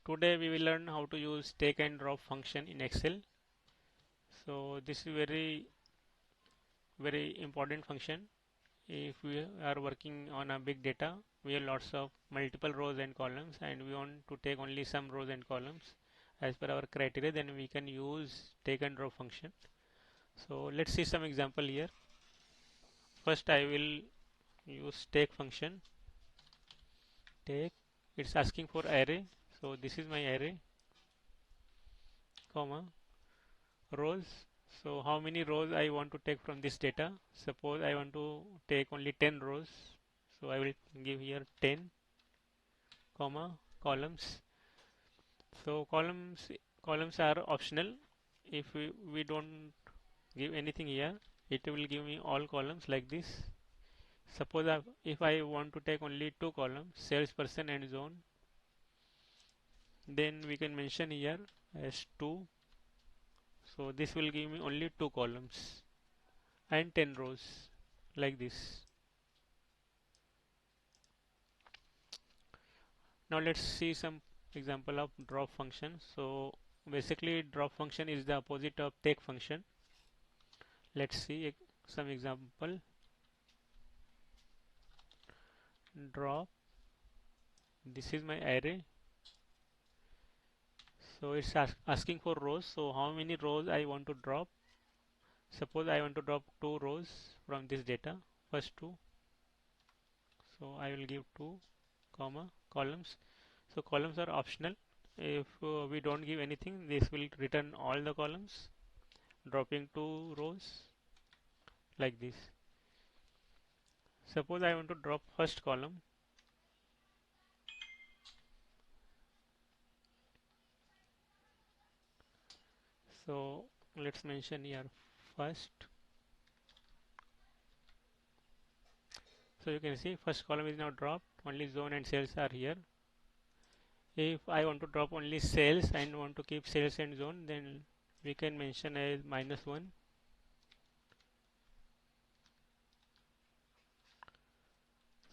Today we will learn how to use take and drop function in Excel. So this is very important function. If we are working on a big data, we have lots of multiple rows and columns, and we want to take only some rows and columns as per our criteria, then we can use take and drop function. So let's see some example here. First I will use take function. Take, it's asking for array, so this is my array, comma, rows. So how many rows I want to take from this data? Suppose I want to take only 10 rows, so I will give here 10, comma, columns. So columns are optional. If we don't give anything here, it will give me all columns like this. Suppose if I want to take only two columns, salesperson and zone, then we can mention here as 2. So this will give me only two columns and 10 rows like this. Now let's see some example of drop function. So basically drop function is the opposite of take function. Let's see some example. Drop, this is my array. So it's asking for rows. So how many rows I want to drop? Suppose I want to drop 2 rows from this data, first 2. So I will give 2, comma, columns. So columns are optional. If we don't give anything, this will return all the columns, dropping 2 rows like this. Suppose I want to drop first column. So let's mention here first. So you can see first column is now dropped, only zone and sales are here. If I want to drop only sales and want to keep sales and zone, then we can mention as -1.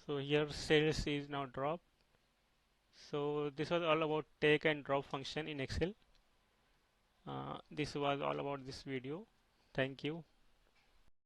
So here sales is now dropped. So this was all about take and drop function in Excel. This was all about this video. Thank you.